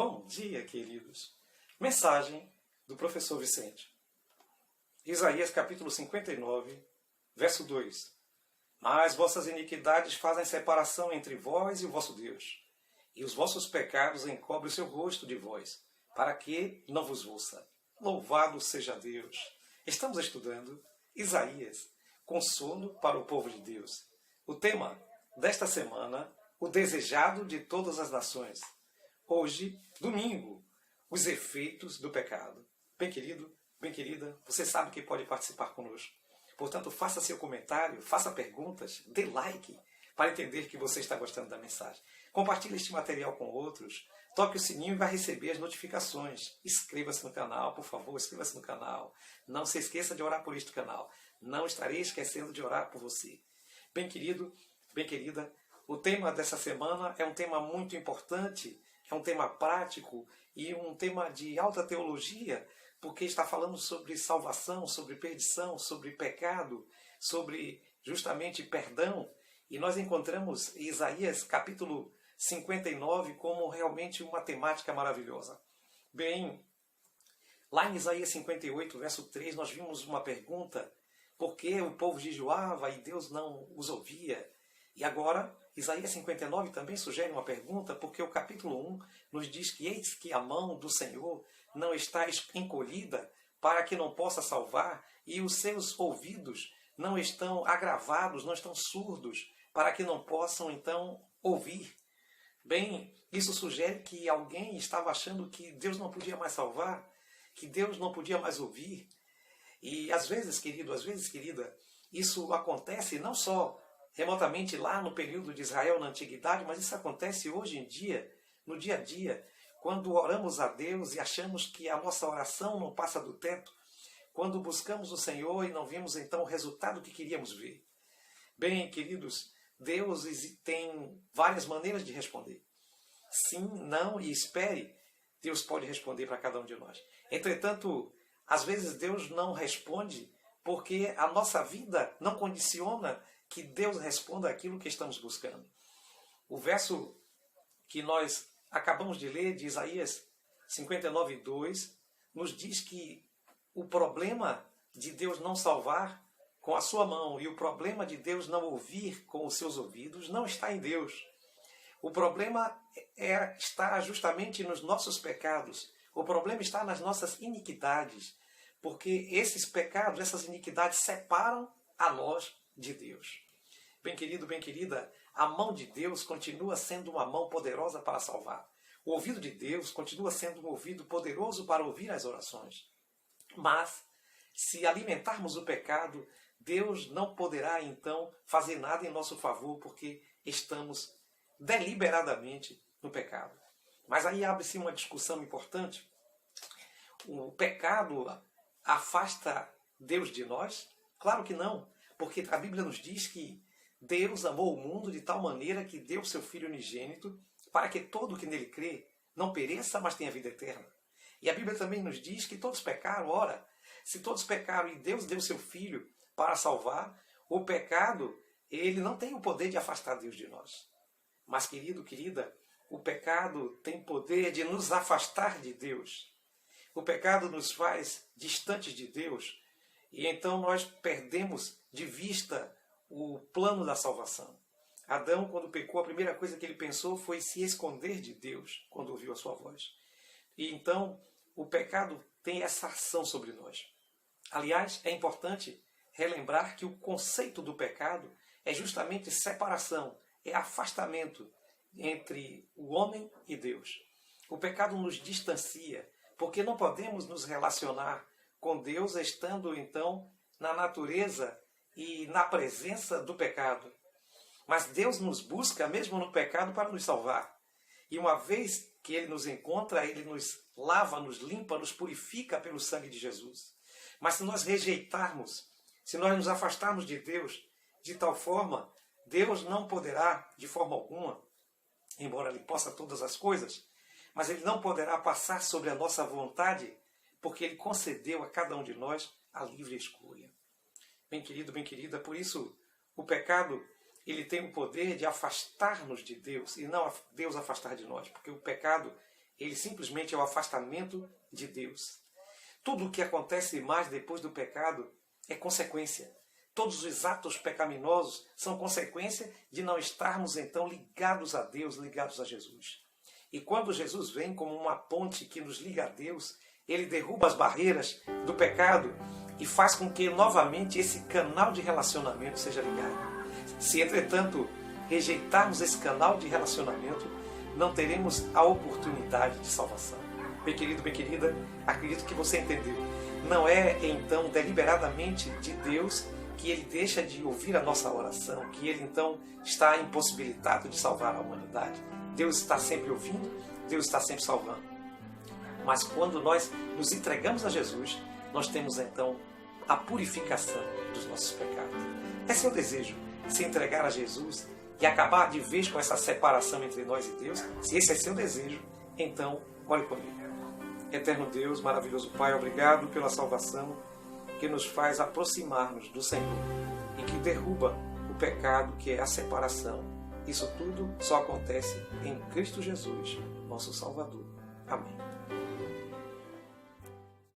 Bom dia, queridos. Mensagem do professor Vicente. Isaías capítulo 59, verso 2. Mas vossas iniquidades fazem separação entre vós e o vosso Deus, e os vossos pecados encobrem o seu rosto de vós, para que não vos ouça. Louvado seja Deus! Estamos estudando Isaías, consolo para o povo de Deus. O tema desta semana, o desejado de todas as nações. Hoje, domingo, os efeitos do pecado. Bem querido, bem querida, você sabe que pode participar conosco. Portanto, faça seu comentário, faça perguntas, dê like para entender que você está gostando da mensagem. Compartilhe este material com outros, toque o sininho e vai receber as notificações. Inscreva-se no canal, por favor, inscreva-se no canal. Não se esqueça de orar por este canal. Não estarei esquecendo de orar por você. Bem querido, bem querida, o tema dessa semana é um tema muito importante, é um tema prático e um tema de alta teologia, porque está falando sobre salvação, sobre perdição, sobre pecado, sobre justamente perdão. E nós encontramos Isaías capítulo 59 como realmente uma temática maravilhosa. Bem, lá em Isaías 58, verso 3, nós vimos uma pergunta, por que o povo jejuava e Deus não os ouvia? E agora, Isaías 59 também sugere uma pergunta, porque o capítulo 1 nos diz que eis que a mão do Senhor não está encolhida para que não possa salvar, e os seus ouvidos não estão agravados, não estão surdos, para que não possam então ouvir. Bem, isso sugere que alguém estava achando que Deus não podia mais salvar, que Deus não podia mais ouvir. E às vezes, querido, às vezes, querida, isso acontece não só remotamente lá no período de Israel na antiguidade, mas isso acontece hoje em dia, no dia a dia, quando oramos a Deus e achamos que a nossa oração não passa do teto, quando buscamos o Senhor e não vimos então o resultado que queríamos ver. Bem, queridos, Deus tem várias maneiras de responder. Sim, não e espere, Deus pode responder para cada um de nós. Entretanto, às vezes Deus não responde porque a nossa vida não condiciona que Deus responda aquilo que estamos buscando. O verso que nós acabamos de ler, de Isaías 59, 2, nos diz que o problema de Deus não salvar com a sua mão e o problema de Deus não ouvir com os seus ouvidos não está em Deus. O problema está justamente nos nossos pecados. O problema está nas nossas iniquidades, porque esses pecados, essas iniquidades separam a nós de Deus. Bem querido, bem querida, a mão de Deus continua sendo uma mão poderosa para salvar. O ouvido de Deus continua sendo um ouvido poderoso para ouvir as orações. Mas, se alimentarmos o pecado, Deus não poderá então fazer nada em nosso favor, porque estamos deliberadamente no pecado. Mas aí abre-se uma discussão importante. O pecado afasta Deus de nós? Claro que não, porque a Bíblia nos diz que Deus amou o mundo de tal maneira que deu seu Filho unigênito para que todo o que nele crê não pereça, mas tenha vida eterna. E a Bíblia também nos diz que todos pecaram. Ora, se todos pecaram e Deus deu seu Filho para salvar, o pecado, ele não tem o poder de afastar Deus de nós. Mas, querido, querida, o pecado tem poder de nos afastar de Deus. O pecado nos faz distantes de Deus e então nós perdemos de vista o plano da salvação. Adão, quando pecou, a primeira coisa que ele pensou foi se esconder de Deus quando ouviu a sua voz. E então o pecado tem essa ação sobre nós. Aliás, é importante relembrar que o conceito do pecado é justamente separação, é afastamento entre o homem e Deus. O pecado nos distancia, porque não podemos nos relacionar com Deus estando então na natureza e na presença do pecado. Mas Deus nos busca mesmo no pecado para nos salvar. E uma vez que Ele nos encontra, Ele nos lava, nos limpa, nos purifica pelo sangue de Jesus. Mas se nós rejeitarmos, se nós nos afastarmos de Deus, de tal forma, Deus não poderá, de forma alguma, embora Ele possa todas as coisas, mas Ele não poderá passar sobre a nossa vontade, porque Ele concedeu a cada um de nós a livre escolha. Bem querido, bem querida, por isso o pecado ele tem o poder de afastar-nos de Deus e não Deus afastar de nós, porque o pecado Ele simplesmente é o afastamento de Deus. Tudo o que acontece mais depois do pecado é consequência. Todos os atos pecaminosos são consequência de não estarmos então ligados a Deus, ligados a Jesus. E quando Jesus vem como uma ponte que nos liga a Deus, ele derruba as barreiras do pecado e faz com que novamente esse canal de relacionamento seja ligado. Se, entretanto, rejeitarmos esse canal de relacionamento, não teremos a oportunidade de salvação. Bem querido, bem querida, acredito que você entendeu. Não é, então, deliberadamente de Deus que ele deixa de ouvir a nossa oração, que ele, então, está impossibilitado de salvar a humanidade. Deus está sempre ouvindo, Deus está sempre salvando. Mas quando nós nos entregamos a Jesus, nós temos, então, a purificação dos nossos pecados. Esse é o desejo, se entregar a Jesus e acabar de vez com essa separação entre nós e Deus. Se esse é seu desejo, então, ore comigo. Eterno Deus, maravilhoso Pai, obrigado pela salvação que nos faz aproximar-nos do Senhor e que derruba o pecado que é a separação. Isso tudo só acontece em Cristo Jesus, nosso Salvador. Amém.